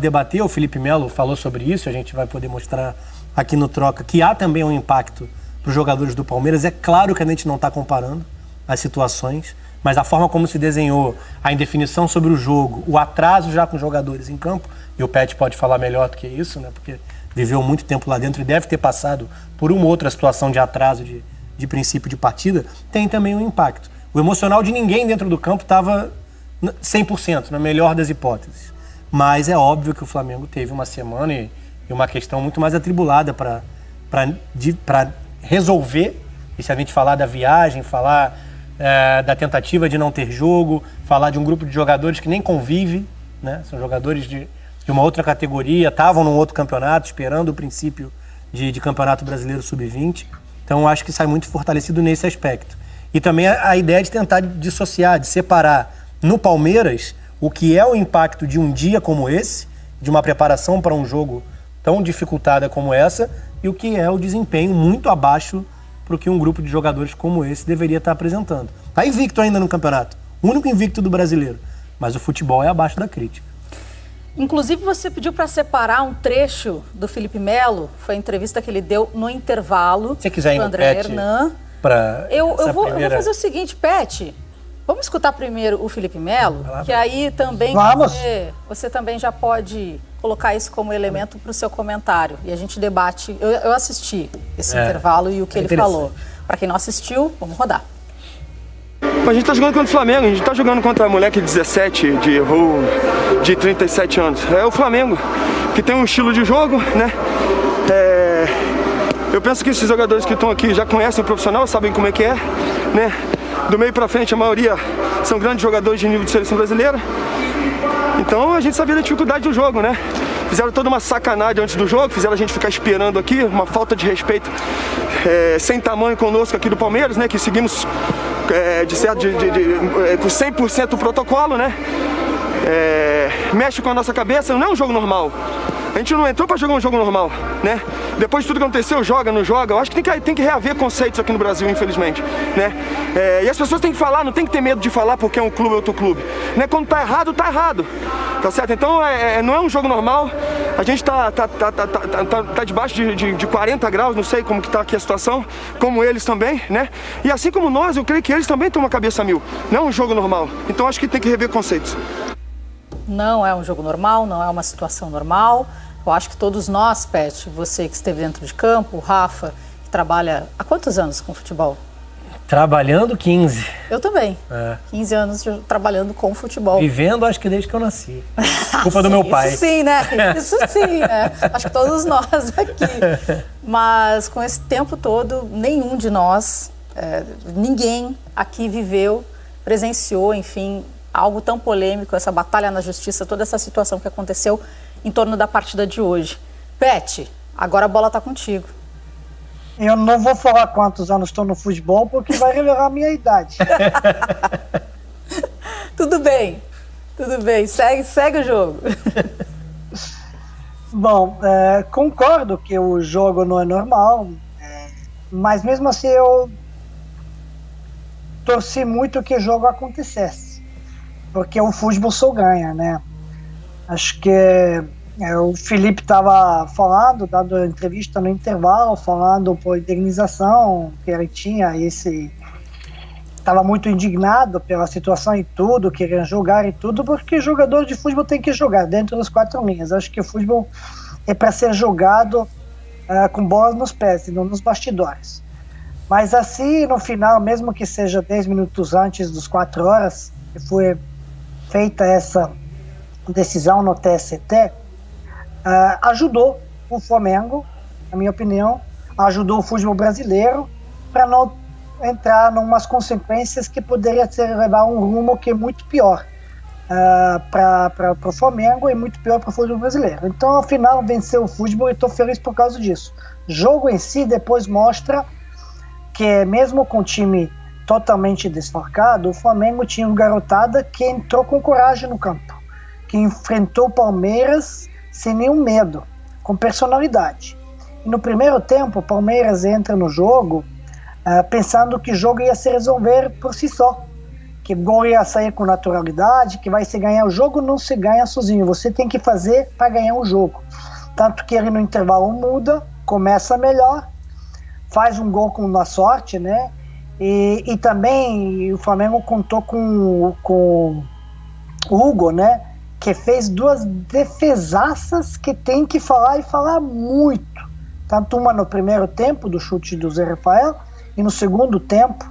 debater, o Felipe Melo falou sobre isso, a gente vai poder mostrar aqui no Troca, que há também um impacto para os jogadores do Palmeiras. É claro que a gente não está comparando as situações, mas a forma como se desenhou a indefinição sobre o jogo, o atraso já com os jogadores em campo, e o Pet pode falar melhor do que isso, né? Porque viveu muito tempo lá dentro e deve ter passado por uma outra situação de atraso de princípio de partida, tem também um impacto. O emocional de ninguém dentro do campo estava 100%, na melhor das hipóteses. Mas é óbvio que o Flamengo teve uma semana e uma questão muito mais atribulada para resolver. E se a gente falar da viagem, falar da tentativa de não ter jogo, falar de um grupo de jogadores que nem convive, né? São jogadores de uma outra categoria, estavam num outro campeonato, esperando o princípio de Campeonato Brasileiro Sub-20. Então, eu acho que sai muito fortalecido nesse aspecto. E também a ideia de tentar dissociar, de separar no Palmeiras o que é o impacto de um dia como esse, de uma preparação para um jogo tão dificultada como essa, e o que é o desempenho muito abaixo para o que um grupo de jogadores como esse deveria estar apresentando. Está invicto ainda no campeonato, o único invicto do brasileiro, mas o futebol é abaixo da crítica. Inclusive, você pediu para separar um trecho do Felipe Melo, foi a entrevista que ele deu no intervalo. Se você quiser ir no André Pet, Hernan. Eu vou fazer o seguinte, Pet, vamos escutar primeiro o Felipe Melo, que aí também você também já pode colocar isso como elemento para o seu comentário. E a gente debate. Eu assisti esse intervalo e o que ele falou. Para quem não assistiu, vamos rodar. A gente tá jogando contra o Flamengo, a gente tá jogando contra a moleque de 17, de 37 anos. É o Flamengo, que tem um estilo de jogo, né? Eu penso que esses jogadores que estão aqui já conhecem o profissional, sabem como é que é, né? Do meio pra frente, a maioria são grandes jogadores de nível de seleção brasileira. Então a gente sabia da dificuldade do jogo, né? Fizeram toda uma sacanagem antes do jogo, fizeram a gente ficar esperando aqui, uma falta de respeito sem tamanho conosco aqui do Palmeiras, né? Que seguimos com 100% o protocolo, né? Mexe com a nossa cabeça, não é um jogo normal. A gente não entrou para jogar um jogo normal, né? Depois de tudo que aconteceu, joga, não joga. Eu acho que tem que reaver conceitos aqui no Brasil, infelizmente, né? E as pessoas têm que falar, não tem que ter medo de falar porque é um clube ou outro clube, né? Quando tá errado, tá certo? Então não é um jogo normal. A gente tá debaixo de 40 graus, não sei como que tá aqui a situação, como eles também, né? E assim como nós, eu creio que eles também têm uma cabeça a mil. Não é um jogo normal. Então acho que tem que rever conceitos. Não é um jogo normal, não é uma situação normal. Eu acho que todos nós, Pet, você que esteve dentro de campo, o Rafa, que trabalha há quantos anos com futebol? Trabalhando 15. Eu também. 15 anos trabalhando com futebol. Vivendo, acho que desde que eu nasci. Culpa do meu pai. Isso sim, né? Isso sim, né? Acho que todos nós aqui. Mas com esse tempo todo, nenhum de nós, ninguém aqui viveu, presenciou, enfim, algo tão polêmico, essa batalha na justiça, toda essa situação que aconteceu em torno da partida de hoje. Pet, agora a bola está contigo. Eu não vou falar quantos anos estou no futebol, porque vai revelar a minha idade. Tudo bem, segue o jogo. Bom, concordo que o jogo não é normal, mas mesmo assim eu torci muito que o jogo acontecesse. Porque o futebol só ganha, né? Acho que o Felipe estava falando, dando entrevista no intervalo, falando por indenização que ele tinha, estava muito indignado pela situação e tudo, queria jogar e tudo, porque jogador de futebol tem que jogar dentro das 4 linhas. Acho que o futebol é para ser jogado com bola nos pés e não nos bastidores. Mas assim, no final, mesmo que seja 10 minutos antes dos 4 horas, que foi feita essa decisão no TST, ajudou o Flamengo, na minha opinião, ajudou o futebol brasileiro para não entrar em umas consequências que poderia levar um rumo que é muito pior para o Flamengo e muito pior para o futebol brasileiro. Então, afinal, venceu o futebol e estou feliz por causa disso. O jogo em si depois mostra que mesmo com o time totalmente desfalcado, o Flamengo tinha uma garotada que entrou com coragem no campo, que enfrentou o Palmeiras sem nenhum medo, com personalidade. E no primeiro tempo, o Palmeiras entra no jogo pensando que o jogo ia se resolver por si só, que o gol ia sair com naturalidade, que vai se ganhar o jogo, não se ganha sozinho. Você tem que fazer para ganhar o jogo. Tanto que ele no intervalo muda, começa melhor, faz um gol com uma sorte, né? E também o Flamengo contou com o Hugo, né? Que fez 2 defesaças que tem que falar e falar muito. Tanto uma no primeiro tempo, do chute do Zé Rafael, e no segundo tempo,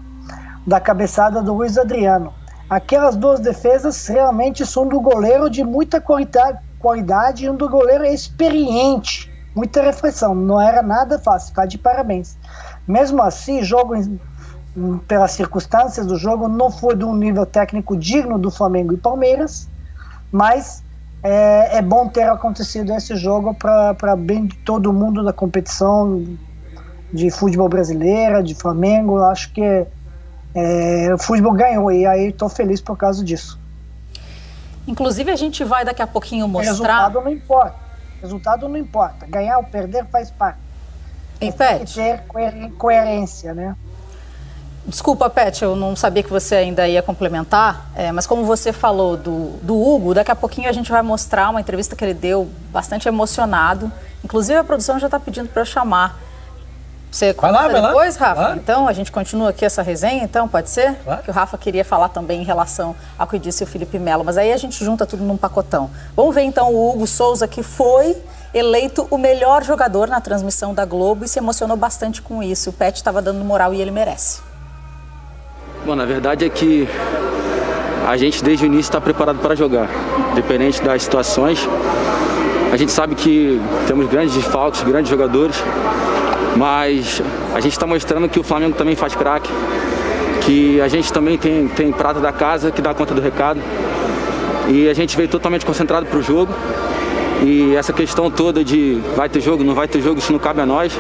da cabeçada do Luiz Adriano. Aquelas 2 defesas realmente são do goleiro de muita qualidade e um do goleiro experiente. Muita reflexão, não era nada fácil, tá de parabéns. Mesmo assim, pelas circunstâncias do jogo, não foi de um nível técnico digno do Flamengo e Palmeiras, mas é bom ter acontecido esse jogo para bem de todo mundo da competição de futebol brasileira, de Flamengo. Acho que o futebol ganhou e aí estou feliz por causa disso. Inclusive a gente vai daqui a pouquinho mostrar... Resultado não importa, ganhar ou perder faz parte. Tem que ter coerência, né? Desculpa, Pet, eu não sabia que você ainda ia complementar, mas como você falou do Hugo, daqui a pouquinho a gente vai mostrar uma entrevista que ele deu bastante emocionado. Inclusive a produção já está pedindo para eu chamar. Você comenta depois, Rafa? Claro. Então a gente continua aqui essa resenha, então pode ser? Claro. Que o Rafa queria falar também em relação ao que disse o Felipe Melo, mas aí a gente junta tudo num pacotão. Vamos ver então o Hugo Souza, que foi eleito o melhor jogador na transmissão da Globo e se emocionou bastante com isso. O Pet estava dando moral e ele merece. Bom, na verdade é que a gente desde o início está preparado para jogar, independente das situações. A gente sabe que temos grandes desfalques, grandes jogadores, mas a gente está mostrando que o Flamengo também faz craque, que a gente também tem prata da casa que dá conta do recado. E a gente veio totalmente concentrado para o jogo. E essa questão toda de vai ter jogo, não vai ter jogo, isso não cabe a nós.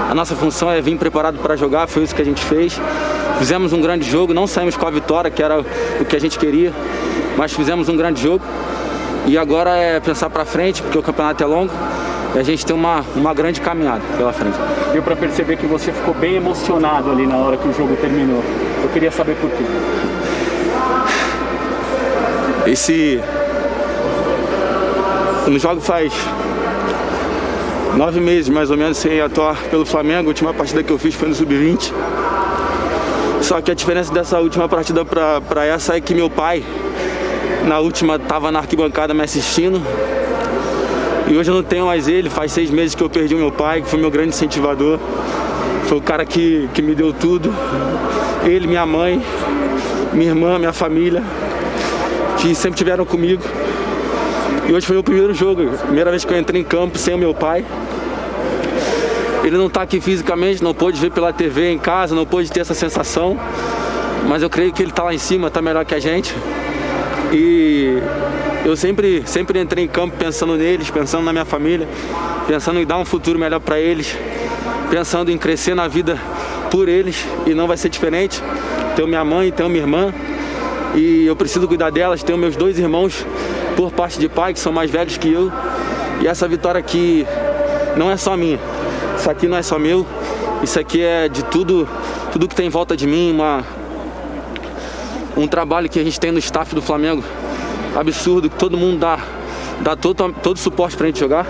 A nossa função é vir preparado para jogar, foi isso que a gente fez. Fizemos um grande jogo, não saímos com a vitória, que era o que a gente queria, mas fizemos um grande jogo. E agora é pensar para frente, porque o campeonato é longo e a gente tem uma grande caminhada pela frente. Deu para perceber que você ficou bem emocionado ali na hora que o jogo terminou. Eu queria saber por quê. No jogo faz 9 meses, mais ou menos, sem atuar pelo Flamengo. A última partida que eu fiz foi no Sub-20. Só que a diferença dessa última partida para essa é que meu pai, na última, estava na arquibancada me assistindo. E hoje eu não tenho mais ele. Faz 6 meses que eu perdi o meu pai, que foi meu grande incentivador. Foi o cara que me deu tudo. Ele, minha mãe, minha irmã, minha família, que sempre estiveram comigo. E hoje foi o primeiro jogo, primeira vez que eu entrei em campo sem o meu pai. Ele não está aqui fisicamente, não pôde ver pela TV em casa, não pôde ter essa sensação. Mas eu creio que ele está lá em cima, está melhor que a gente. E eu sempre entrei em campo pensando neles, pensando na minha família, pensando em dar um futuro melhor para eles, pensando em crescer na vida por eles, e não vai ser diferente. Tenho minha mãe, tenho minha irmã, e eu preciso cuidar delas. Tenho meus 2 irmãos por parte de pai, que são mais velhos que eu. E essa vitória aqui não é só minha. Isso aqui não é só meu. Isso aqui é de tudo que tem em volta de mim. Um trabalho que a gente tem no staff do Flamengo absurdo, que todo mundo dá todo suporte pra gente jogar.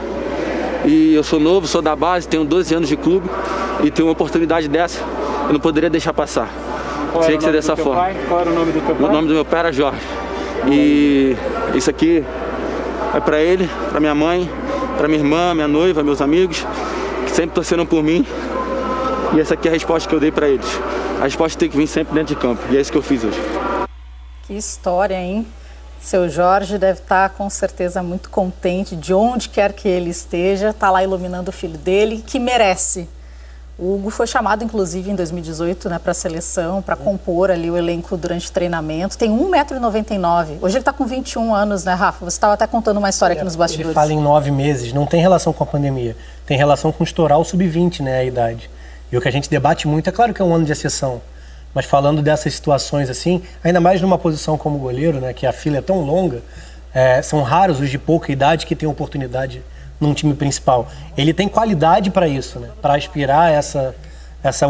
E eu sou novo, sou da base, tenho 12 anos de clube e tenho uma oportunidade dessa, eu não poderia deixar passar. Tinha que ser dessa forma. Qual era o nome do teu pai? O nome do meu pai era Jorge. E isso aqui é pra ele, pra minha mãe, pra minha irmã, minha noiva, meus amigos, que sempre torceram por mim. E essa aqui é a resposta que eu dei pra eles. A resposta tem que vir sempre dentro de campo. E é isso que eu fiz hoje. Que história, hein? Seu Jorge deve estar com certeza muito contente de onde quer que ele esteja. Está lá iluminando o filho dele, que merece. O Hugo foi chamado, inclusive, em 2018, né, para a seleção, para compor ali o elenco durante o treinamento. Tem 1,99 m. Hoje ele está com 21 anos, né, Rafa? Você estava até contando uma história aqui nos bastidores. Ele fala em 9 meses. Não tem relação com a pandemia. Tem relação com estourar o sub-20, né, a idade. E o que a gente debate muito, é claro que é um ano de exceção. Mas falando dessas situações assim, ainda mais numa posição como goleiro, né, que a fila é tão longa, são raros os de pouca idade que têm oportunidade num time principal. Ele tem qualidade para isso, né, para aspirar essa